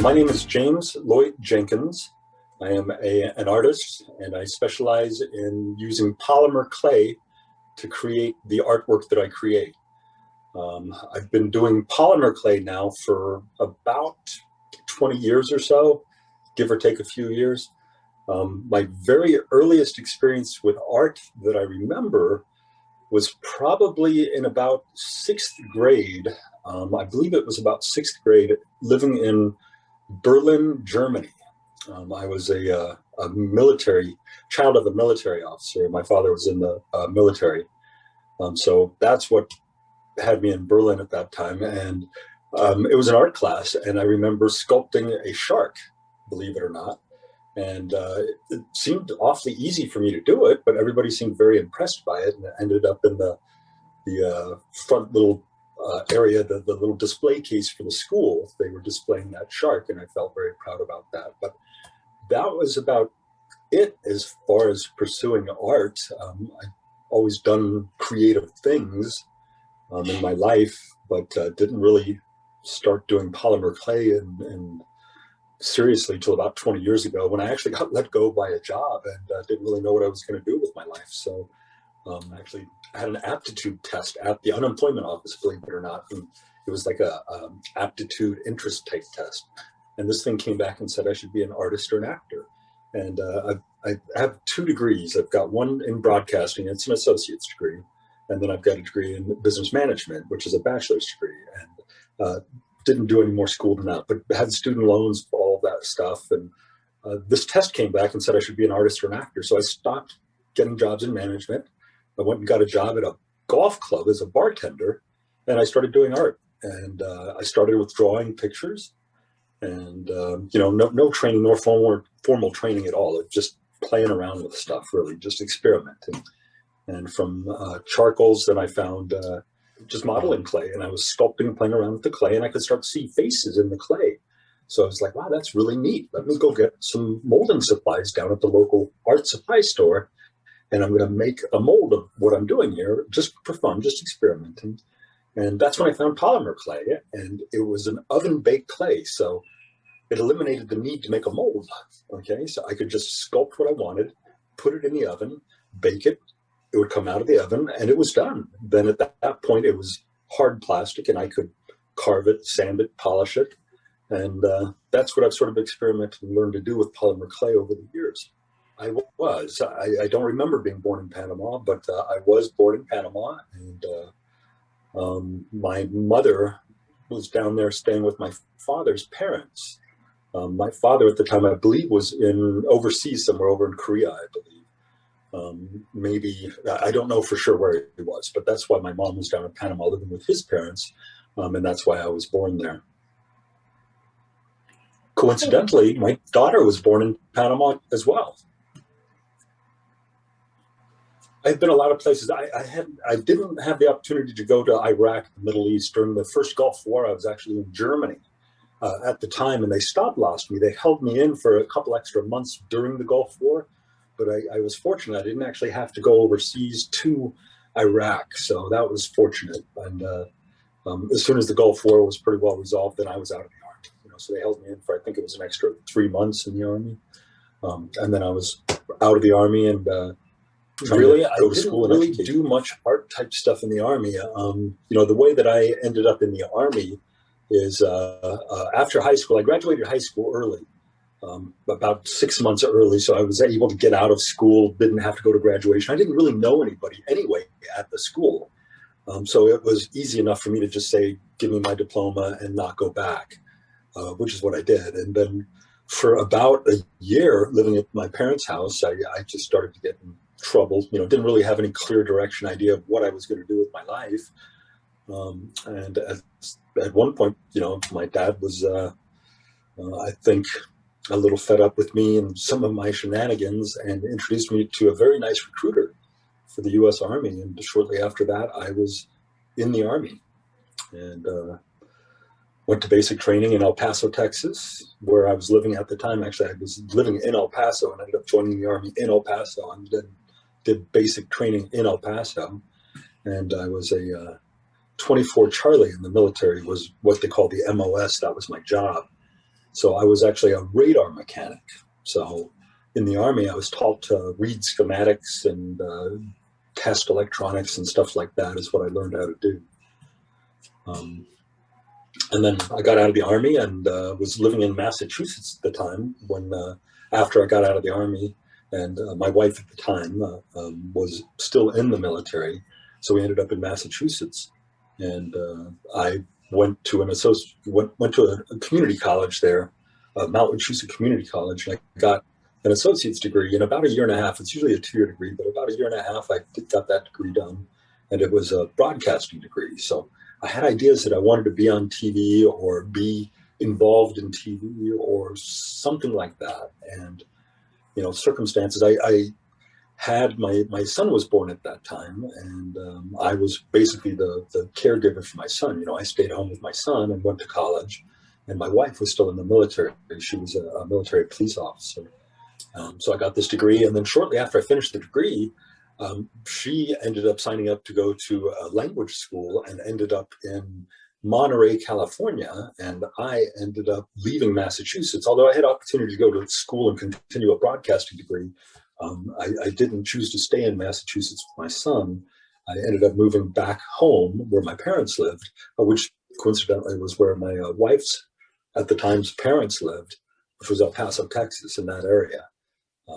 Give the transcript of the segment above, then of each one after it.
My name is James Lloyd Jenkins. I am an artist, and I specialize in using polymer clay to create the artwork that I create. I've been doing polymer clay now for about 20 years or so, give or take a few years. My very earliest experience with art that I remember was probably in about sixth grade. I believe it was about sixth grade, living in Berlin, Germany. I was a military child of a military officer. My father was in the military. So that's what had me in Berlin at that time. And it was an art class. And I remember sculpting a shark, believe it or not. And it seemed awfully easy for me to do it, but everybody seemed very impressed by it. And it ended up in the front little area, the little display case for the school. They were displaying that shark, and I felt very proud about that. But that was about it as far as pursuing art. I've always done creative things in my life, but didn't really start doing polymer clay and seriously till about 20 years ago, when I actually got let go by a job and didn't really know what I was going to do with my life. So I actually had an aptitude test at the unemployment office, believe it or not. And it was like a aptitude interest type test. And this thing came back and said I should be an artist or an actor. And I have 2 degrees. I've got one in broadcasting, it's an associate's degree. And then I've got a degree in business management, which is a bachelor's degree. And didn't do any more school than that, but had student loans for all that stuff. And this test came back and said I should be an artist or an actor. So I stopped getting jobs in management. I went and got a job at a golf club as a bartender, and I started doing art. And I started with drawing pictures, and no training, nor formal training at all. Just playing around with stuff, really, just experimenting. And from charcoals, then I found just modeling clay, and I was sculpting, playing around with the clay, and I could start to see faces in the clay. So I was like, wow, that's really neat. Let me go get some molding supplies down at the local art supply store, and I'm going to make a mold of what I'm doing here just for fun, just experimenting. And that's when I found polymer clay, and it was an oven-baked clay, so it eliminated the need to make a mold. Okay, so I could just sculpt what I wanted, put it in the oven, bake it. It would come out of the oven, and it was done. Then at that point, it was hard plastic, and I could carve it, sand it, polish it. And that's what I've sort of experimented and learned to do with polymer clay over the years. I don't remember being born in Panama, but I was born in Panama. And my mother was down there staying with my father's parents. My father at the time, I believe, was overseas somewhere over in Korea, I believe. Maybe, I don't know for sure where he was, but that's why my mom was down in Panama living with his parents, and that's why I was born there. Coincidentally, my daughter was born in Panama as well. I've been a lot of places. I didn't have the opportunity to go to Iraq, the Middle East. During the first Gulf War, I was actually in Germany at the time, and they stop-lossed me. They held me in for a couple extra months during the Gulf War. But I was fortunate. I didn't actually have to go overseas to Iraq, so that was fortunate. And as soon as the Gulf War was pretty well resolved, then I was out of the Army. So they held me in for, I think it was an extra 3 months in the Army, and then I was out of the Army and really, I didn't really do much art type stuff in the Army. The way that I ended up in the Army is after high school. I graduated high school early. About 6 months early, so I was able to get out of school, didn't have to go to graduation. I didn't really know anybody anyway at the school, so it was easy enough for me to just say, give me my diploma and not go back, which is what I did. And then for about a year living at my parents' house, I just started to get in trouble. Didn't really have any clear direction idea of what I was going to do with my life. And at one point, my dad was, I think, a little fed up with me and some of my shenanigans, and introduced me to a very nice recruiter for the U.S. Army. And shortly after that, I was in the Army, and went to basic training in El Paso, Texas, where I was living at the time. Actually, I was living in El Paso and ended up joining the Army in El Paso, and then did basic training in El Paso. And I was a 24 Charlie in the military, was what they call the MOS. That was my job. So I was actually a radar mechanic. So in the Army, I was taught to read schematics and test electronics and stuff like that is what I learned how to do. And then I got out of the Army and was living in Massachusetts at the time when, after I got out of the Army, and my wife at the time was still in the military. So we ended up in Massachusetts, and I went to went to a community college there, Mount Wachusett Community College, and I got an associate's degree in about a year and a half. It's usually a 2-year degree, but about a year and a half, I got that degree done, and it was a broadcasting degree. So I had ideas that I wanted to be on TV or be involved in TV or something like that. And, you know, circumstances, I had my son was born at that time, and I was basically the caregiver for my son. You know, I stayed home with my son and went to college, and my wife was still in the military. She was a military police officer. So I got this degree, and then shortly after I finished the degree, she ended up signing up to go to a language school and ended up in Monterey, California, and I ended up leaving Massachusetts. Although I had opportunity to go to school and continue a broadcasting degree, I didn't choose to stay in Massachusetts with my son. I ended up moving back home where my parents lived, which coincidentally was where my wife's, at the time's, parents lived, which was El Paso, Texas, in that area.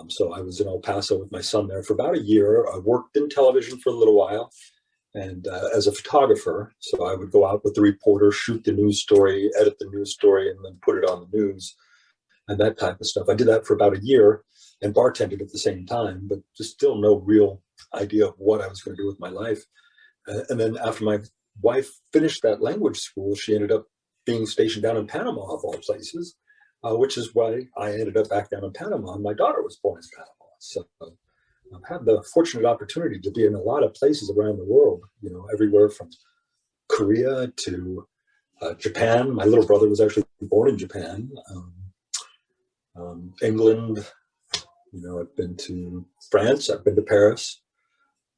So I was in El Paso with my son there for about a year. I worked in television for a little while and as a photographer. So I would go out with the reporter, shoot the news story, edit the news story, and then put it on the news and that type of stuff. I did that for about a year and bartended at the same time, but just still no real idea of what I was going to do with my life. And then after my wife finished that language school, she ended up being stationed down in Panama, of all places. Which is why I ended up back down in Panama, and my daughter was born in Panama. So I've had the fortunate opportunity to be in a lot of places around the world, you know, everywhere from Korea to Japan. My little brother was actually born in Japan. England, you know, I've been to France, I've been to Paris,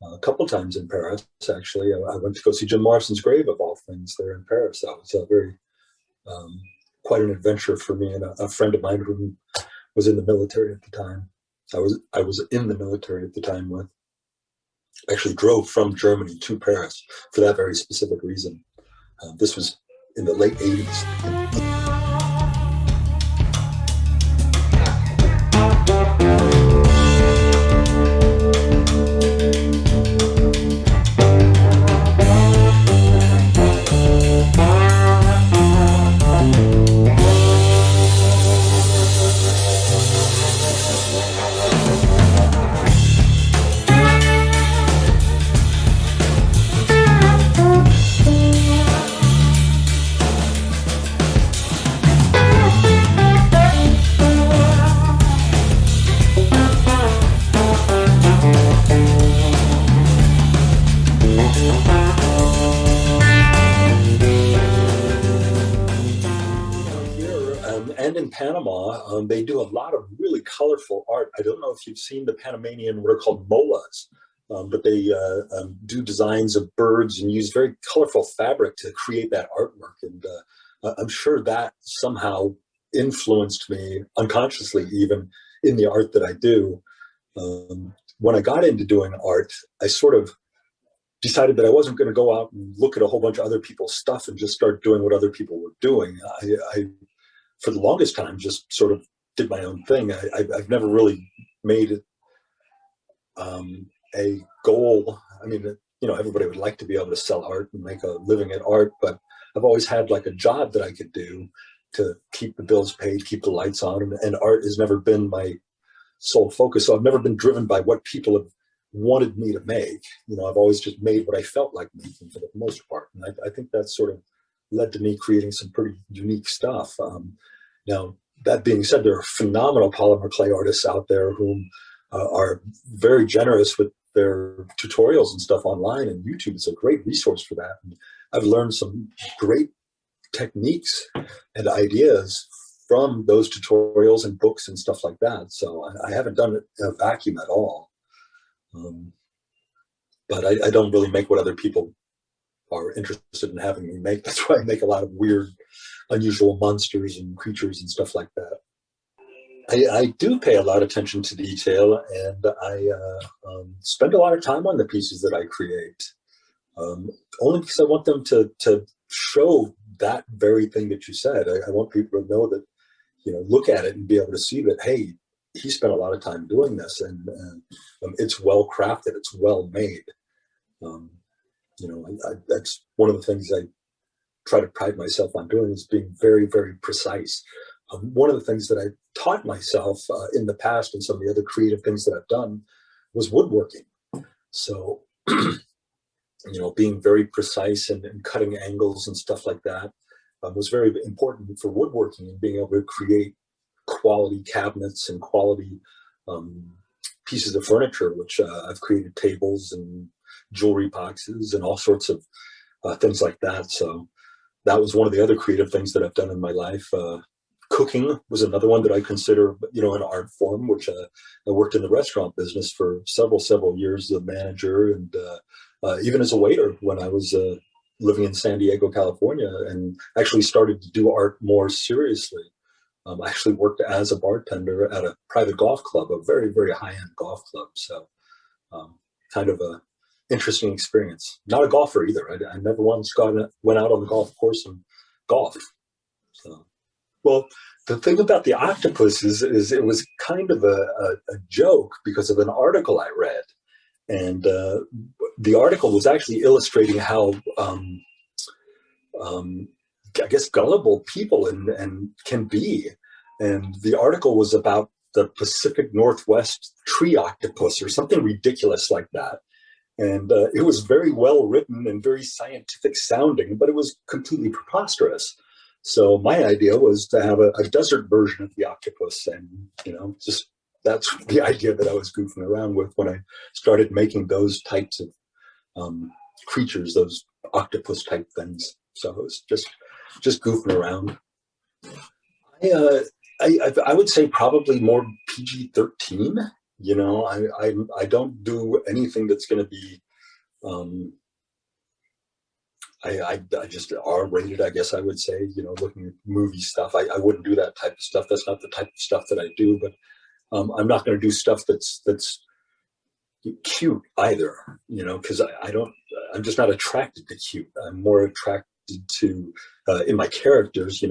a couple times in Paris, actually. I went to go see Jim Morrison's grave, of all things, there in Paris. That was a very quite an adventure for me and a friend of mine who was in the military at the time. I was in the military at the time with, actually drove from Germany to Paris for that very specific reason. This was in the late 80s. And in Panama, they do a lot of really colorful art. I don't know if you've seen the Panamanian, what are called molas, but they do designs of birds and use very colorful fabric to create that artwork. And I'm sure that somehow influenced me unconsciously, even in the art that I do. When I got into doing art, I sort of decided that I wasn't going to go out and look at a whole bunch of other people's stuff and just start doing what other people were doing. I for the longest time, just sort of did my own thing. I've never really made it a goal. I mean, you know, everybody would like to be able to sell art and make a living at art, but I've always had like a job that I could do to keep the bills paid, keep the lights on, and art has never been my sole focus. So I've never been driven by what people have wanted me to make. You know, I've always just made what I felt like making for the most part. And I think that's sort of led to me creating some pretty unique stuff. Now, that being said, there are phenomenal polymer clay artists out there who are very generous with their tutorials and stuff online, and YouTube is a great resource for that. And I've learned some great techniques and ideas from those tutorials and books and stuff like that. So I haven't done it in a vacuum at all. But I don't really make what other people are interested in having me make. That's why I make a lot of weird, unusual monsters and creatures and stuff like that. I do pay a lot of attention to detail, and I spend a lot of time on the pieces that I create, only because I want them to show that very thing that you said. I want people to know that, look at it and be able to see that, hey, he spent a lot of time doing this, and it's well crafted, it's well made. That's one of the things I try to pride myself on doing, is being very, very precise. One of the things that I taught myself in the past, and some of the other creative things that I've done, was woodworking. So, being very precise and cutting angles and stuff like that was very important for woodworking, and being able to create quality cabinets and quality pieces of furniture, which I've created tables and jewelry boxes and all sorts of things like that. So that was one of the other creative things that I've done in my life. Cooking was another one that I consider, an art form, which I worked in the restaurant business for several years as a manager, and even as a waiter when I was living in San Diego, California, and actually started to do art more seriously. I actually worked as a bartender at a private golf club, a very, very high-end golf club. So kind of a interesting experience. Not a golfer either. I never once went out on the golf course and golfed. So, well, the thing about the octopus is it was kind of a joke because of an article I read. And the article was actually illustrating how, I guess, gullible people and can be. And the article was about the Pacific Northwest tree octopus or something ridiculous like that. And it was very well written and very scientific sounding, but it was completely preposterous. So my idea was to have a desert version of the octopus, and just that's the idea that I was goofing around with when I started making those types of creatures, those octopus type things. So it was just goofing around. I would say probably more PG-13. I don't do anything that's going to be I just R-rated, I guess I would say, looking at movie stuff. I wouldn't do that type of stuff. That's not the type of stuff that I do, but I'm not going to do stuff that's cute either, because I'm just not attracted to cute. I'm more attracted to, in my characters,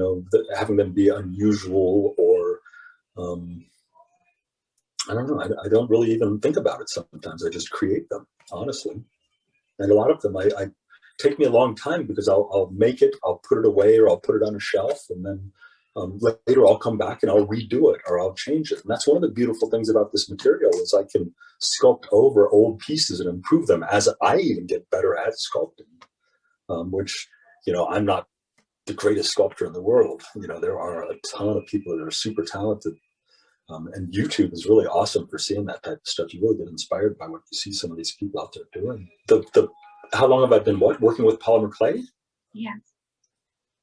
having them be unusual, or, I don't know. I don't really even think about it sometimes. I just create them, honestly. And a lot of them, I take me a long time, because I'll make it, I'll put it away, or I'll put it on a shelf, and then later I'll come back and I'll redo it, or I'll change it. And that's one of the beautiful things about this material, is I can sculpt over old pieces and improve them as I even get better at sculpting, which, I'm not the greatest sculptor in the world. There are a ton of people that are super talented. And YouTube is really awesome for seeing that type of stuff. You really get inspired by what you see some of these people out there doing. How long have I been working with polymer clay? Yes.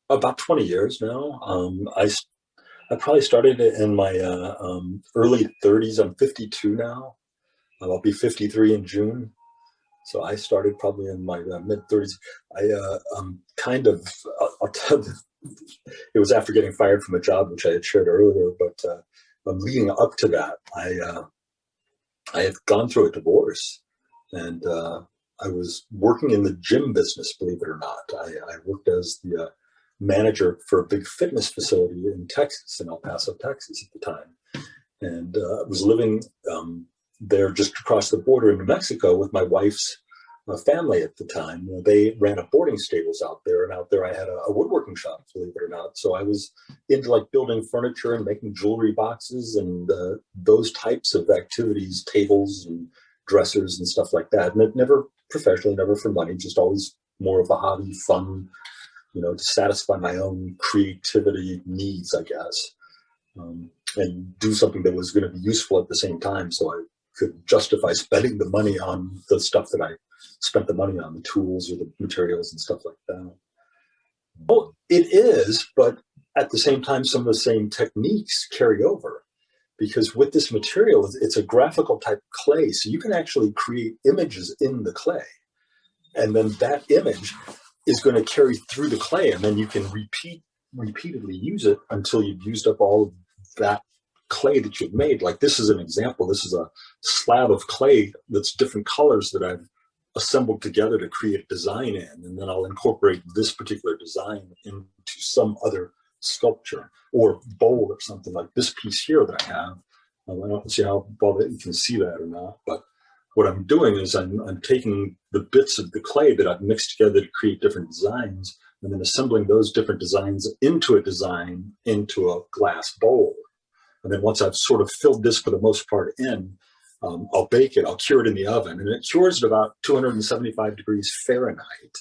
About 20 years now. I probably started it in my early 30s. I'm 52 now. I'll be 53 in June. So I started probably in my mid 30s. I'll tell you, it was after getting fired from a job, which I had shared earlier, but leading up to that, I had gone through a divorce, and I was working in the gym business, believe it or not. I worked as the manager for a big fitness facility in Texas, in El Paso, Texas at the time. And I was living there just across the border in New Mexico with my wife's family at the time. They ran a boarding stables out there, and out there I had a woodworking shop, believe it or not. So I was into like building furniture and making jewelry boxes and those types of activities, tables and dressers and stuff like that. And it never professionally, never for money, just always more of a hobby, fun, to satisfy my own creativity needs, I guess, and do something that was going to be useful at the same time, so I could justify spending the money on the stuff that I spent the money on, the tools or the materials and stuff like that. Well, it is, but at the same time, some of the same techniques carry over, because with this material, it's a graphical type clay, so you can actually create images in the clay. And then that image, is going to carry through the clay, and then you can repeatedly use it until you've used up all of that clay that you've made. Like this is an example. This is a slab of clay that's different colors that I've assembled together to create a design in, and then I'll incorporate this particular design into some other sculpture or bowl or something like this piece here that I have. I don't see how well that you can see that or not, but what I'm doing is I'm taking the bits of the clay that I've mixed together to create different designs, and then assembling those different designs into a design into a glass bowl. And then once I've sort of filled this for the most part in, I'll bake it, I'll cure it in the oven, and it cures at about 275 degrees Fahrenheit.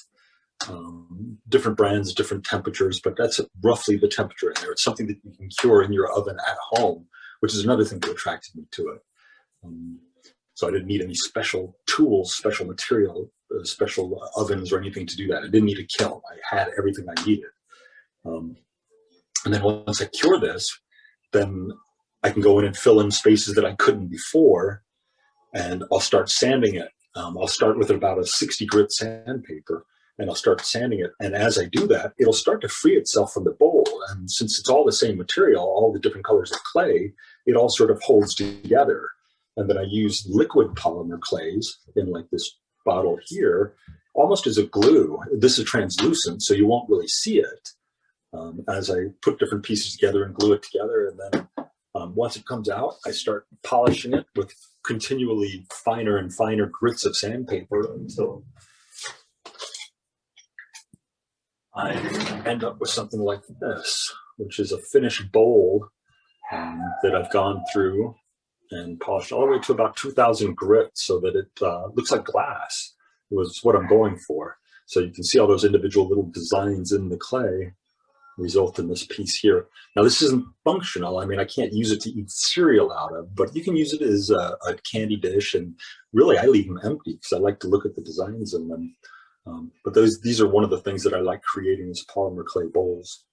Different brands, different temperatures, but that's roughly the temperature in there. It's something that you can cure in your oven at home, which is another thing that attracted me to it. So I didn't need any special tools, special material, special ovens or anything to do that. I didn't need a kiln. I had everything I needed. And then once I cure this, then I can go in and fill in spaces that I couldn't before, and I'll start sanding it. I'll start with about a 60 grit sandpaper, and I'll start sanding it. And as I do that, it'll start to free itself from the bowl. And since it's all the same material, all the different colors of clay, it all sort of holds together. And then I use liquid polymer clays in like this bottle here, almost as a glue. This is translucent, so you won't really see it as I put different pieces together and glue it together. And then once it comes out, I start polishing it with continually finer and finer grits of sandpaper until I end up with something like this, which is a finished bowl that I've gone through and polished all the way to about 2,000 grits so that it looks like glass. It was what I'm going for. So you can see all those individual little designs in the clay result in this piece here. Now this isn't functional. I mean, I can't use it to eat cereal out of, but you can use it as a candy dish, and really I leave them empty because I like to look at the designs in them. But these are one of the things that I like creating, is polymer clay bowls.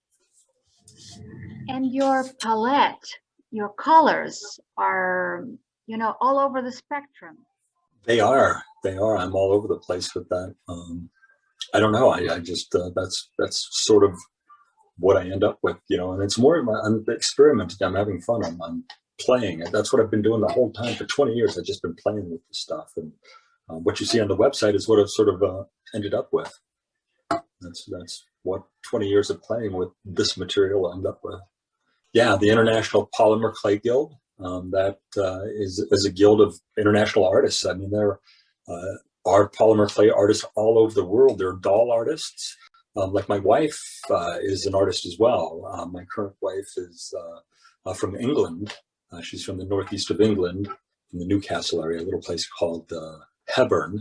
And your palette, your colors are, you know, all over the spectrum. They are. I'm all over the place with that. I don't know. I just that's sort of what I end up with, you know. And it's more I'm experimenting. I'm having fun. I'm playing. That's what I've been doing the whole time for 20 years. I've just been playing with this stuff, and what you see on the website is what I've sort of ended up with. That's what 20 years of playing with this material end up with. Yeah, the International Polymer Clay Guild. That is a guild of international artists. I mean, there are polymer clay artists all over the world. There are doll artists. Like my wife is an artist as well. My current wife is from England. She's from the northeast of England, in the Newcastle area, a little place called Hebburn.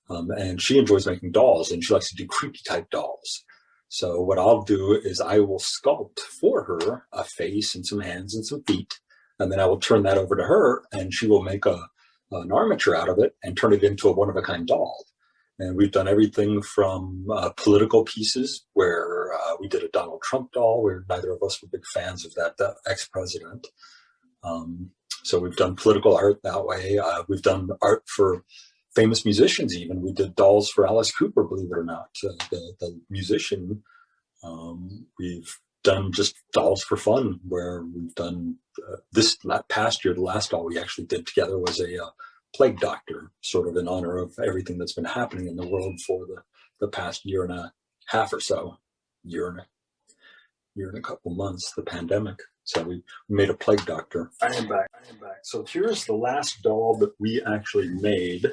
And she enjoys making dolls, and she likes to do creepy type dolls. So what I'll do is I will sculpt for her a face and some hands and some feet, and then I will turn that over to her, and she will make an armature out of it and turn it into a one-of-a-kind doll. And we've done everything from political pieces, where we did a Donald Trump doll, where neither of us were big fans of that ex-president. So we've done political art that way. We've done art for famous musicians even. We did dolls for Alice Cooper, believe it or not, the musician. We've done just dolls for fun, where we've done this past year, the last doll we actually did together was a plague doctor, sort of in honor of everything that's been happening in the world for the past year and a half or so, year and a couple months, the pandemic. So we made a plague doctor. I am back. So here's the last doll that we actually made.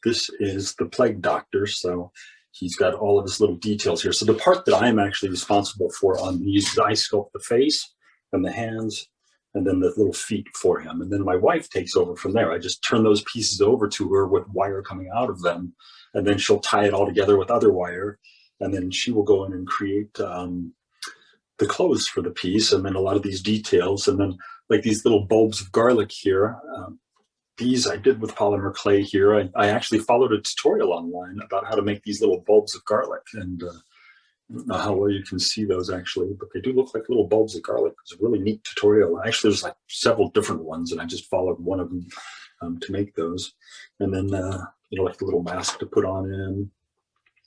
This is the plague doctor. So he's got all of his little details here. So the part that I'm actually responsible for on these is I sculpt the face and the hands and then the little feet for him. And then my wife takes over from there. I just turn those pieces over to her with wire coming out of them. And then she'll tie it all together with other wire. And then she will go in and create the clothes for the piece. And then a lot of these details. And then like these little bulbs of garlic here. These I did with polymer clay here. I actually followed a tutorial online about how to make these little bulbs of garlic. And I don't know how well you can see those actually, but they do look like little bulbs of garlic. It's a really neat tutorial. Actually, there's like several different ones, and I just followed one of them to make those. And then, you know, like the little mask to put on in.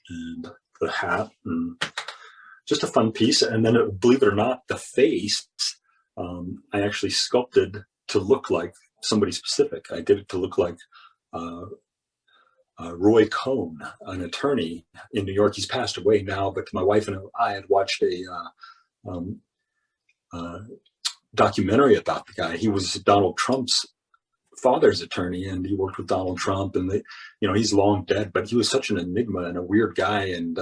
and the hat, and just a fun piece. And then, believe it or not, the face, I actually sculpted to look like somebody specific. I did it to look like Roy Cohn, an attorney in New York. He's passed away now, but my wife and I had watched a documentary about the guy. He was Donald Trump's father's attorney, and he worked with Donald Trump, and he's long dead, but he was such an enigma and a weird guy, and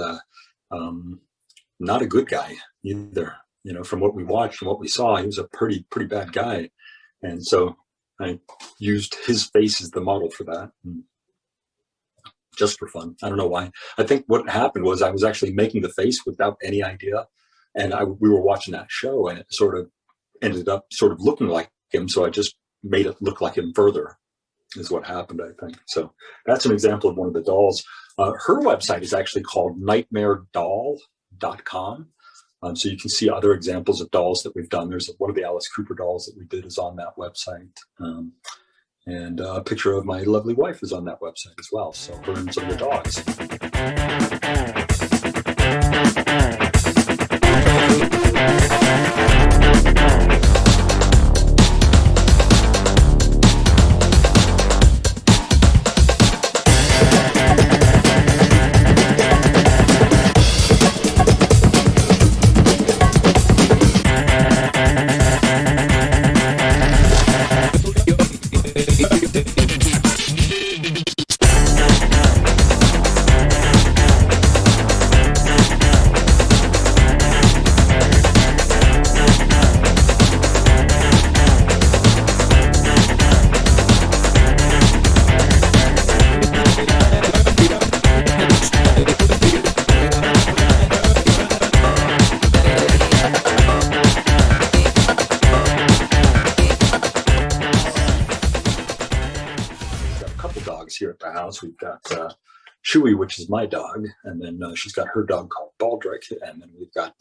not a good guy either. From what we watched and what we saw, he was a pretty bad guy. And so I used his face as the model for that, just for fun. I don't know why. I think what happened was I was actually making the face without any idea, and we were watching that show, and it sort of ended up sort of looking like him, so I just made it look like him further, is what happened, I think. So that's an example of one of the dolls. Her website is actually called nightmaredoll.com. So you can see other examples of dolls that we've done. There's one of the Alice Cooper dolls that we did is on that website. And a picture of my lovely wife is on that website as well. So her and some of the dogs. Here at the house, we've got Chewy, which is my dog, and then she's got her dog called Baldrick, and then we've got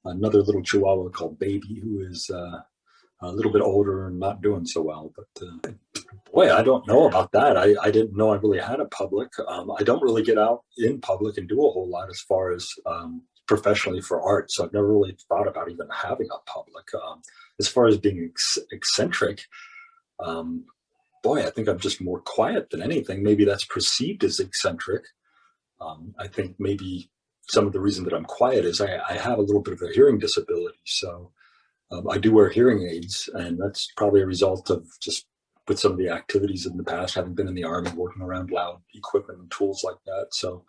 another little Chihuahua called Baby, who is a little bit older and not doing so well. But boy, I don't know about that. I didn't know I really had a public. I don't really get out in public and do a whole lot as far as professionally for art, so I've never really thought about even having a public. As far as being eccentric, boy, I think I'm just more quiet than anything. Maybe that's perceived as eccentric. I think maybe some of the reason that I'm quiet is I have a little bit of a hearing disability. So I do wear hearing aids, and that's probably a result of just with some of the activities in the past, having been in the Army, working around loud equipment and tools like that. So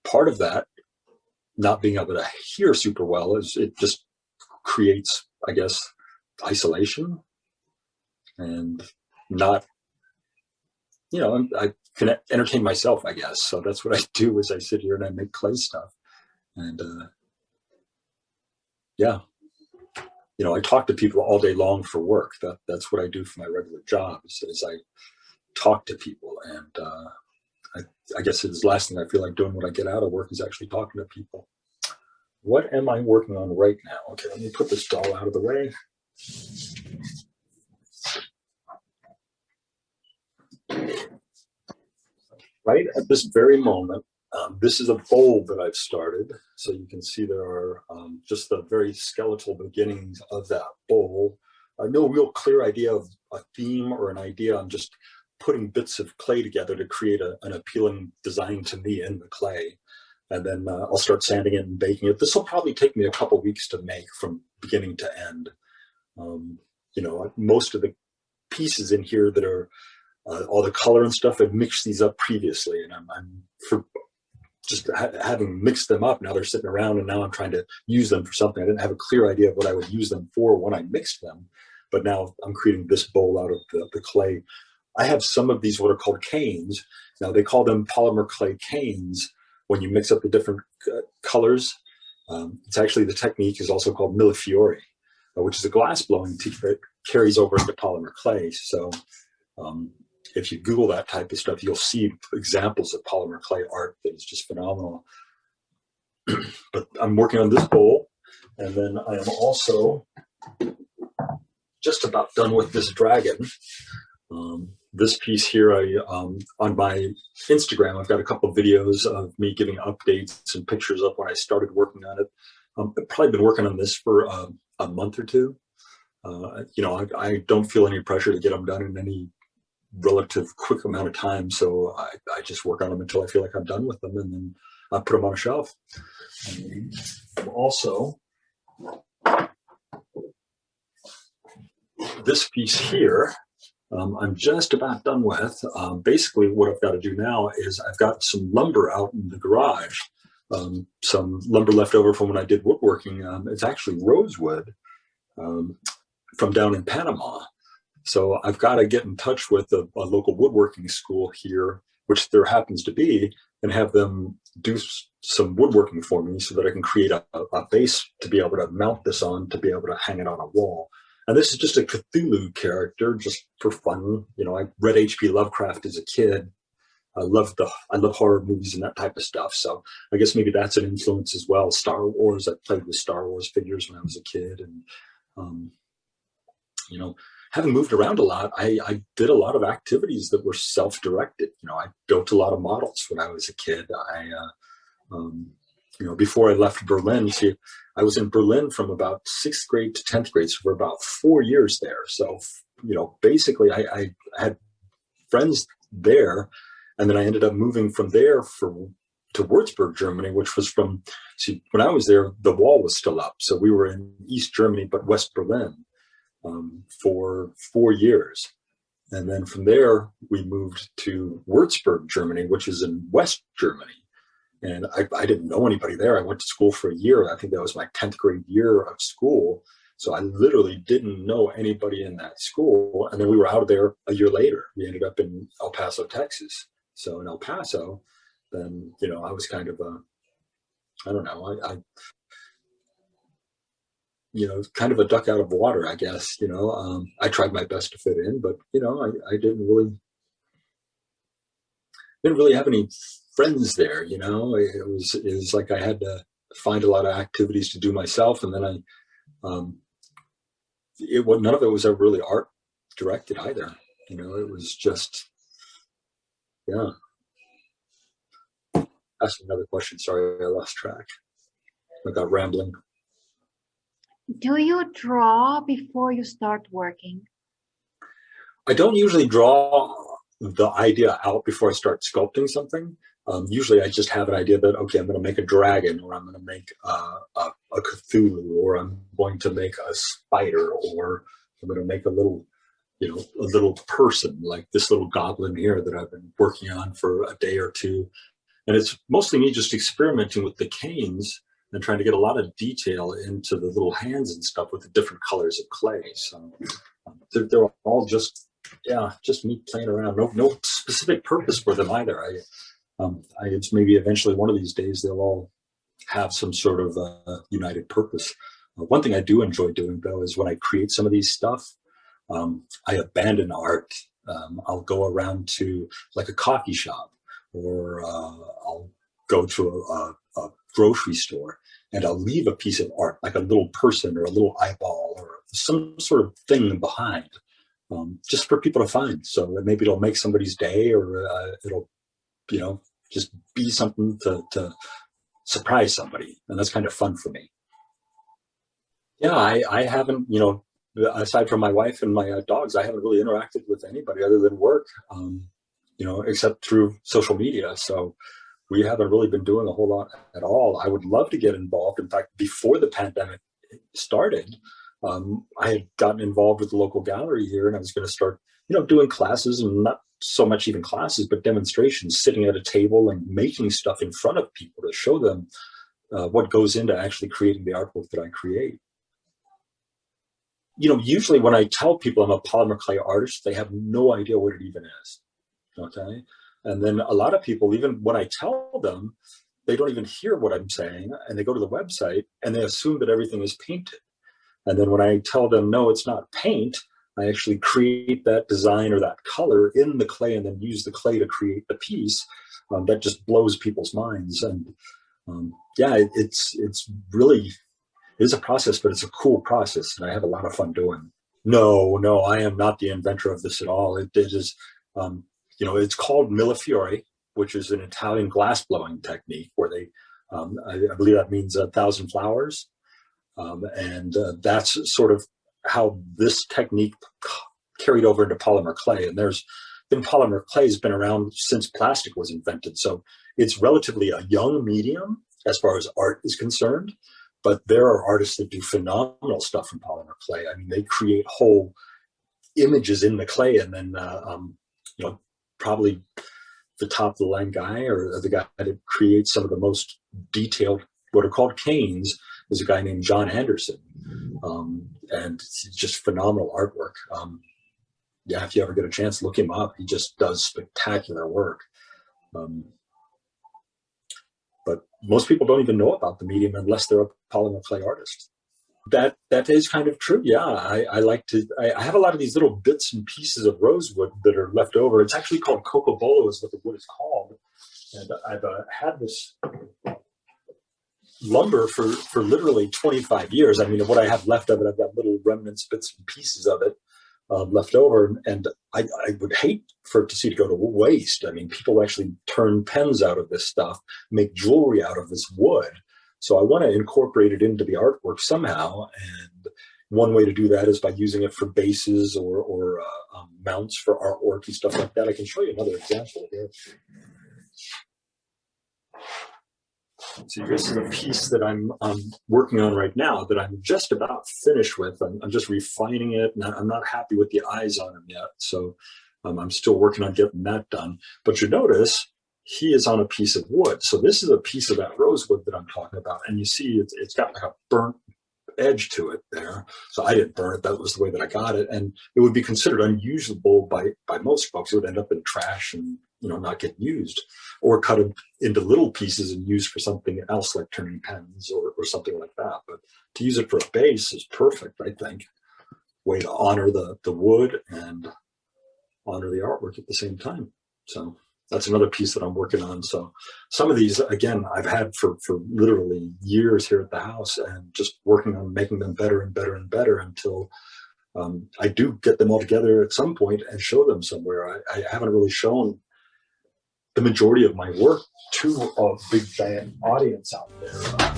part of that, not being able to hear super well, is it just creates, I guess, isolation and not, I can entertain myself, I guess. So that's what I do, is I sit here and I make clay stuff. And yeah, I talk to people all day long for work. That's what I do for my regular job, is I talk to people. And I guess it's the last thing I feel like doing when I get out of work is actually talking to people. What am I working on right now? Okay, let me put this doll out of the way. Right at this very moment, this is a bowl that I've started. So you can see there are just the very skeletal beginnings of that bowl. No real clear idea of a theme or an idea. I'm just putting bits of clay together to create an appealing design to me in the clay. And then I'll start sanding it and baking it. This will probably take me a couple weeks to make from beginning to end. Most of the pieces in here that are all the color and stuff, I've mixed these up previously, and I'm for just having mixed them up, now they're sitting around, and now I'm trying to use them for something. I didn't have a clear idea of what I would use them for when I mixed them, but now I'm creating this bowl out of the clay. I have some of these what are called canes. Now they call them polymer clay canes when you mix up the different colors. It's actually, the technique is also called millefiori, which is a glass blowing technique that carries over into polymer clay. So if you Google that type of stuff, you'll see examples of polymer clay art that is just phenomenal. But I'm working on this bowl, and then I am also just about done with this dragon. This piece here, on my Instagram, I've got a couple of videos of me giving updates and pictures of when I started working on it. I've probably been working on this for a month or two. I don't feel any pressure to get them done in any relative quick amount of time, so I just work on them until I feel like I'm done with them, and then I put them on a shelf. And also, this piece here, I'm just about done with. Basically, what I've got to do now is I've got some lumber out in the garage, some lumber left over from when I did woodworking. It's actually rosewood from down in Panama. So I've got to get in touch with a local woodworking school here, which there happens to be, and have them do some woodworking for me so that I can create a base to be able to mount this on, to be able to hang it on a wall. And this is just a Cthulhu character, just for fun. I read H.P. Lovecraft as a kid. I love horror movies and that type of stuff. So I guess maybe that's an influence as well. Star Wars, I played with Star Wars figures when I was a kid. And, having moved around a lot, I did a lot of activities that were self-directed. I built a lot of models when I was a kid. Before I left Berlin, I was in Berlin from about 6th grade to 10th grade, so for about 4 years there. So, basically I had friends there, and then I ended up moving from there to Würzburg, Germany, which was when I was there, the wall was still up. So we were in East Germany, but West Berlin for 4 years. And then from there, we moved to Würzburg, Germany, which is in West Germany. And I didn't know anybody there. I went to school for a year. I think that was my 10th grade year of school. So I literally didn't know anybody in that school. And then we were out of there a year later. We ended up in El Paso, Texas. So in El Paso, then, I was kind of I don't know, kind of a duck out of water, I guess. I tried my best to fit in, but, I didn't really have any friends there. It was like I had to find a lot of activities to do myself, and then none of it was ever really art directed either. It was just, yeah. Ask another question. Sorry, I lost track. I got rambling. Do you draw before you start working? I don't usually draw the idea out before I start sculpting something. Usually I just have an idea that, okay, I'm going to make a dragon, or I'm going to make a Cthulhu, or I'm going to make a spider, or I'm going to make a little person, like this little goblin here that I've been working on for a day or two. And it's mostly me just experimenting with the canes and trying to get a lot of detail into the little hands and stuff with the different colors of clay. So they're all just me playing around. No specific purpose for them either. It's maybe eventually one of these days they'll all have some sort of united purpose. One thing I do enjoy doing, though, is when I create some of these stuff, I abandon art. I'll go around to like a coffee shop, or I'll go to a grocery store, and I'll leave a piece of art, like a little person or a little eyeball or some sort of thing behind, just for people to find. So maybe it'll make somebody's day, or it'll, just be something to surprise somebody. And that's kind of fun for me. Yeah, I haven't, aside from my wife and my dogs, I haven't really interacted with anybody other than work, except through social media. So we haven't really been doing a whole lot at all. I would love to get involved. In fact, before the pandemic started, I had gotten involved with the local gallery here, and I was going to start, doing classes, and not so much even classes, but demonstrations, sitting at a table and making stuff in front of people to show them what goes into actually creating the artwork that I create. Usually when I tell people I'm a polymer clay artist, they have no idea what it even is. Okay. And then a lot of people, even when I tell them, they don't even hear what I'm saying, and they go to the website and they assume that everything is painted. And then when I tell them, no, it's not paint, I actually create that design or that color in the clay and then use the clay to create the piece. That just blows people's minds. And it's really, it is a process, but it's a cool process, and I have a lot of fun doing. No, I am not the inventor of this at all. It is You know, it's called millefiori, which is an Italian glass blowing technique where they, I believe that means 1,000 flowers. That's sort of how this technique carried over into polymer clay. And there's been polymer clay has been around since plastic was invented. So it's relatively a young medium as far as art is concerned. But there are artists that do phenomenal stuff in polymer clay. I mean, they create whole images in the clay, and then you know, probably the top of the line guy or the guy that creates some of the most detailed, what are called canes, is a guy named John Anderson. And it's just phenomenal artwork. Yeah, if you ever get a chance, look him up. He just does spectacular work. But most people don't even know about the medium unless they're a polymer clay artist. That is kind of true. Yeah, I like to. I have a lot of these little bits and pieces of rosewood that are left over. It's actually called cocobolo, is what the wood is called. And I've had this lumber for literally 25 years. I mean, what I have left of it, I've got little remnants, bits and pieces of it left over, and I would hate for it to see it go to waste. I mean, people actually turn pens out of this stuff, make jewelry out of this wood. So I want to incorporate it into the artwork somehow, and one way to do that is by using it for bases or mounts for artwork and stuff like that. I can show you another example here. So this is a piece that I'm working on right now that I'm just about finished with. I'm just refining it, and I'm not happy with the eyes on him yet. So I'm still working on getting that done. But you notice he is on a piece of wood. So this is a piece of that rosewood that I'm talking about. And you see it's got like a burnt edge to it there. So I didn't burn it. That was the way that I got it. And it would be considered unusable by most folks. It would end up in trash and, you know, not get used, or cut into little pieces and used for something else like turning pens or something like that. But to use it for a base is perfect, I think. Way to honor the wood and honor the artwork at the same time. So that's another piece that I'm working on. So some of these, again, I've had for literally years here at the house, and just working on making them better and better and better until I do get them all together at some point and show them somewhere. I haven't really shown the majority of my work to a big giant audience out there.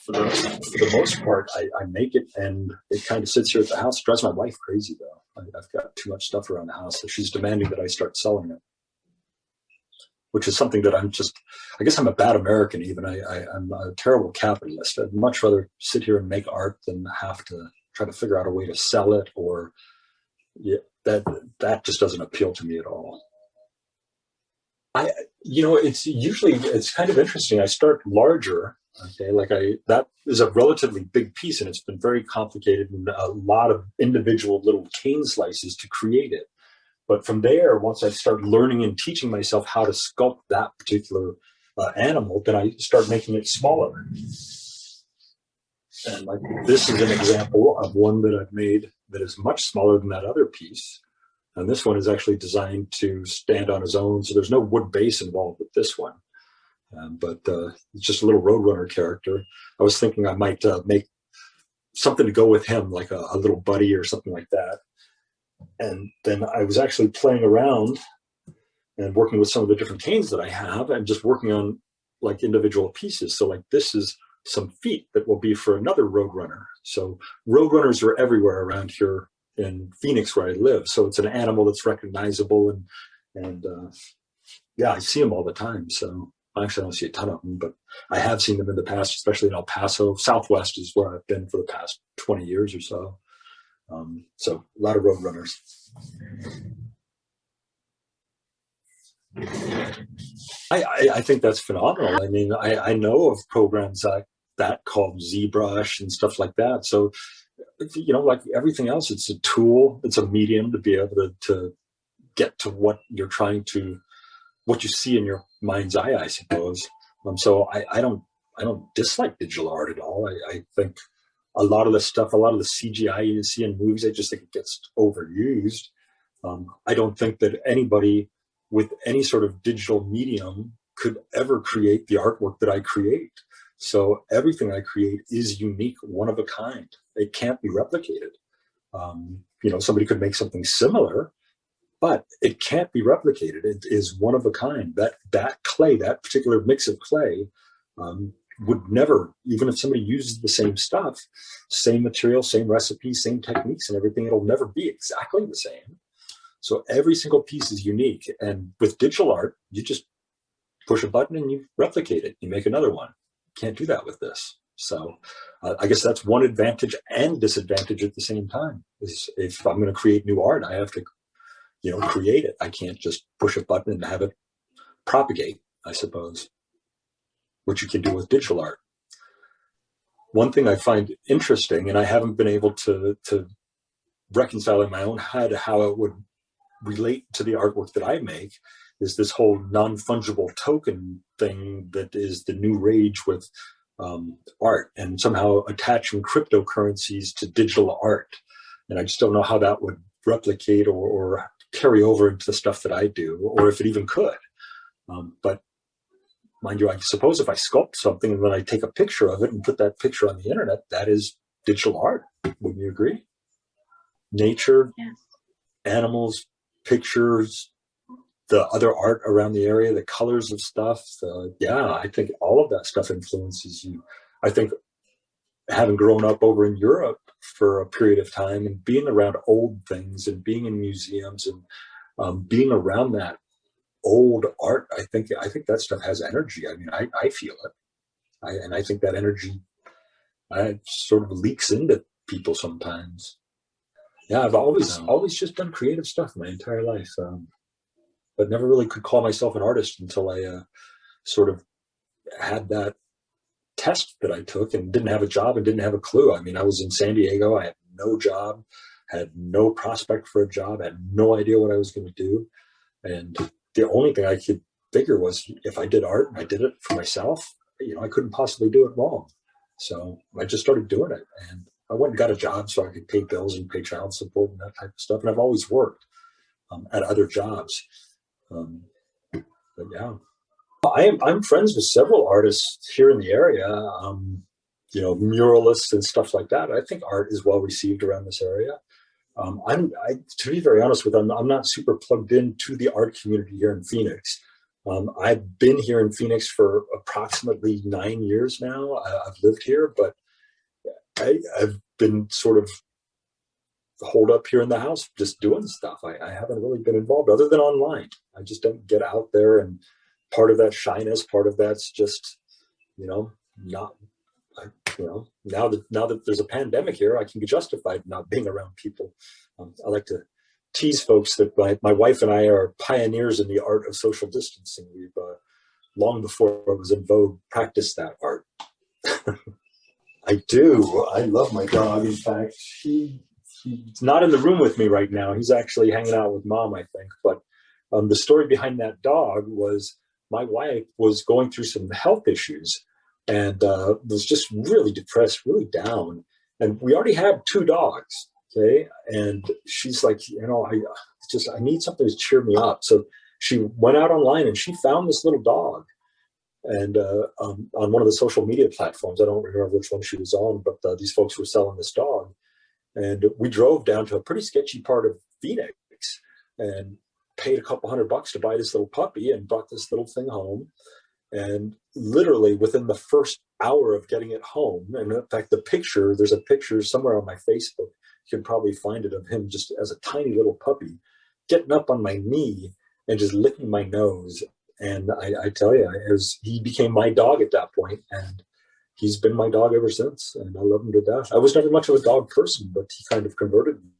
For the most part, I make it, and it kind of sits here at the house. It drives my wife crazy, though. I've got too much stuff around the house, so she's demanding that I start selling it, which is something that I guess I'm a bad American even. I'm a terrible capitalist. I'd much rather sit here and make art than have to try to figure out a way to sell it, or that just doesn't appeal to me at all. It's kind of interesting. I start larger. Okay, that is a relatively big piece, and it's been very complicated and a lot of individual little cane slices to create it. But from there, once I start learning and teaching myself how to sculpt that particular animal, then I start making it smaller. And like this is an example of one that I've made that is much smaller than that other piece. And this one is actually designed to stand on its own, so there's no wood base involved with this one. But it's just a little Roadrunner character. I was thinking I might make something to go with him, like a little buddy or something like that. And then I was actually playing around and working with some of the different canes that I have, and just working on like individual pieces. So like this is some feet that will be for another roadrunner. So roadrunners are everywhere around here in Phoenix where I live. So it's an animal that's recognizable, and yeah, I see them all the time. So actually I don't see a ton of them, but I have seen them in the past, especially in El Paso. Southwest is where I've been for the past 20 years or so. So a lot of roadrunners. I think that's phenomenal. I mean, I know of programs like that called ZBrush and stuff like that. So, you know, like everything else, it's a tool, it's a medium to be able to get to what you're trying to, what you see in your mind's eye, I suppose. So I don't dislike digital art at all. I think a lot of the stuff, a lot of the CGI you see in movies, I just think it gets overused. I don't think that anybody with any sort of digital medium could ever create the artwork that I create. So everything I create is unique, one of a kind. It can't be replicated. You know, somebody could make something similar, but it can't be replicated. It is one of a kind. That clay, that particular mix of clay, would never, even if somebody uses the same stuff, same material, same recipe, same techniques and everything, it'll never be exactly the same. So every single piece is unique. And with digital art, you just push a button and you replicate it. You make another one. Can't do that with this. So I guess that's one advantage and disadvantage at the same time. Is if I'm going to create new art, I have to, you know, create it. I can't just push a button and have it propagate, I suppose, which you can do with digital art. One thing I find interesting, and I haven't been able to reconcile in my own head how it would relate to the artwork that I make, is this whole non-fungible token thing that is the new rage with art, and somehow attaching cryptocurrencies to digital art. And I just don't know how that would replicate or carry over into the stuff that I do, or if it even could. But mind you, I suppose if I sculpt something and then I take a picture of it and put that picture on the internet, that is digital art. Wouldn't you agree? Nature, Yes. Animals, pictures, the other art around the area, the colors of stuff. Yeah, I think all of that stuff influences you. I think having grown up over in Europe for a period of time and being around old things and being in museums and being around that old art, I think that stuff has energy. I mean, I feel it. And I think that energy sort of leaks into people sometimes. Yeah, I've always just done creative stuff my entire life. But never really could call myself an artist until I sort of had that test that I took and didn't have a job and didn't have a clue. I mean, I was in San Diego. I had no job, had no prospect for a job, had no idea what I was going to do. And the only thing I could figure was if I did art and I did it for myself, you know, I couldn't possibly do it wrong. So I just started doing it. And I went and got a job so I could pay bills and pay child support and that type of stuff. And I've always worked at other jobs. But yeah, I'm friends with several artists here in the area, you know, muralists and stuff like that. I think art is well received around this area. To be very honest with you, I'm not super plugged into the art community here in Phoenix. I've been here in Phoenix for approximately 9 years now. I've lived here, but I've been sort of holed up here in the house just doing stuff. I haven't really been involved other than online. I just don't get out there, and part of that shyness, part of that's just, you know, not, you know, now that there's a pandemic here, I can be justified not being around people. I like to tease folks that my wife and I are pioneers in the art of social distancing. We've long before it was in vogue, practiced that art. I do. I love my dog. In fact, he's not in the room with me right now. He's actually hanging out with Mom, I think. But the story behind that dog was my wife was going through some health issues and was just really depressed, really down. And we already had 2 dogs, okay? And she's like, you know, I need something to cheer me up. So she went out online and she found this little dog. And on one of the social media platforms, I don't remember which one she was on, but these folks were selling this dog. And we drove down to a pretty sketchy part of Phoenix and paid a couple $100 to buy this little puppy and brought this little thing home. And literally within the first hour of getting it home, and in fact, there's a picture somewhere on my Facebook, you can probably find it, of him just as a tiny little puppy, getting up on my knee and just licking my nose. And I tell you, he became my dog at that point, and he's been my dog ever since, and I love him to death. I was never much of a dog person, but he kind of converted me.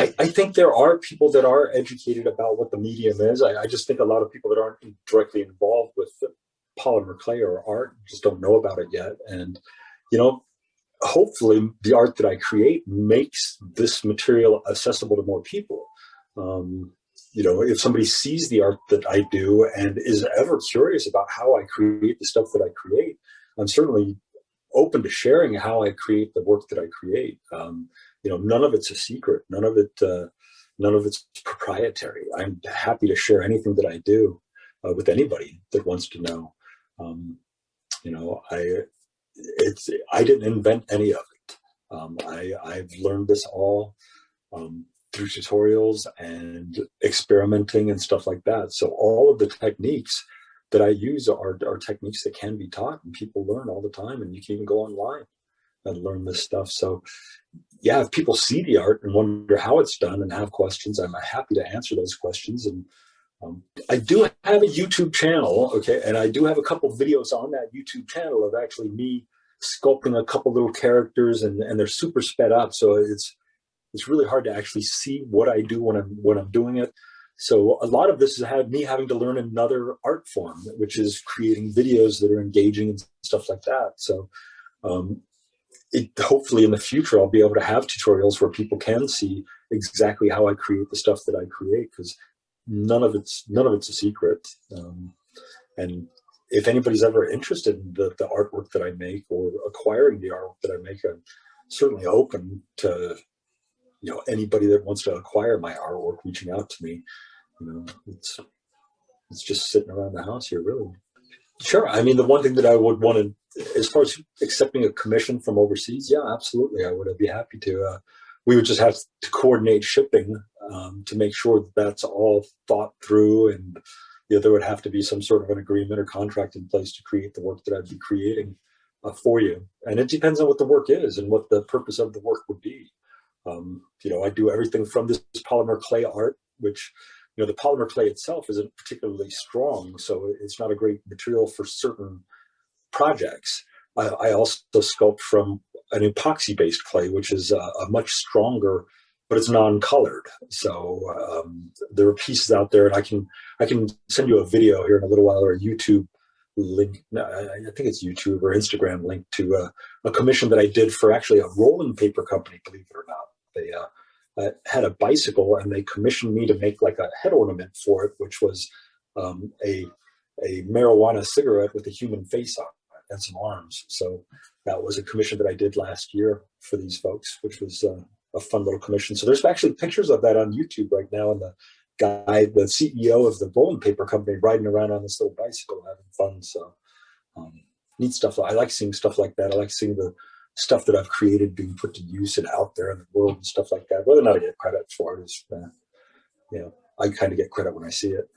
I think there are people that are educated about what the medium is. I just think a lot of people that aren't directly involved with polymer clay or art just don't know about it yet. And, hopefully the art that I create makes this material accessible to more people. If somebody sees the art that I do and is ever curious about how I create the stuff that I create, I'm certainly open to sharing how I create the work that I create. None of it's a secret. None of it's proprietary. I'm happy to share anything that I do with anybody that wants to know. I didn't invent any of it. I've learned this all through tutorials and experimenting and stuff like that. So all of the techniques that I use are techniques that can be taught, and people learn all the time, and you can even go online and learn this stuff. So yeah, if people see the art and wonder how it's done and have questions, I'm happy to answer those questions. And I do have a YouTube channel, okay, and I do have a couple videos on that YouTube channel of actually me sculpting a couple little characters, and they're super sped up, so it's really hard to actually see what I do when I'm doing it. So a lot of this is me having to learn another art form, which is creating videos that are engaging and stuff like that. So hopefully in the future I'll be able to have tutorials where people can see exactly how I create the stuff that I create, because none of it's a secret. And if anybody's ever interested in the artwork that I make or acquiring the artwork that I make, I'm certainly open to anybody that wants to acquire my artwork reaching out to me. It's just sitting around the house here, really. Sure. I mean, the one thing that I would want to, as far as accepting a commission from overseas, yeah, absolutely, I would. I'd be happy to. We would just have to coordinate shipping to make sure that that's all thought through, and there would have to be some sort of an agreement or contract in place to create the work that I'd be creating for you. And it depends on what the work is and what the purpose of the work would be. I do everything from this polymer clay art, which, the polymer clay itself isn't particularly strong, so it's not a great material for certain projects. I also sculpt from an epoxy-based clay, which is a much stronger, but it's non-colored. So there are pieces out there, and I can send you a video here in a little while, or a YouTube link. I think it's YouTube or Instagram link to a commission that I did for actually a rolling paper company, believe it or not. They had a bicycle, and they commissioned me to make like a head ornament for it, which was a marijuana cigarette with a human face on it and some arms. So that was a commission that I did last year for these folks, which was a fun little commission. So there's actually pictures of that on YouTube right now, and the guy, the CEO of the rolling paper company, riding around on this little bicycle having fun. So neat stuff. I like seeing stuff like that. I like seeing the stuff that I've created being put to use and out there in the world and stuff like that. Whether or not I get credit for it is, I kind of get credit when I see it.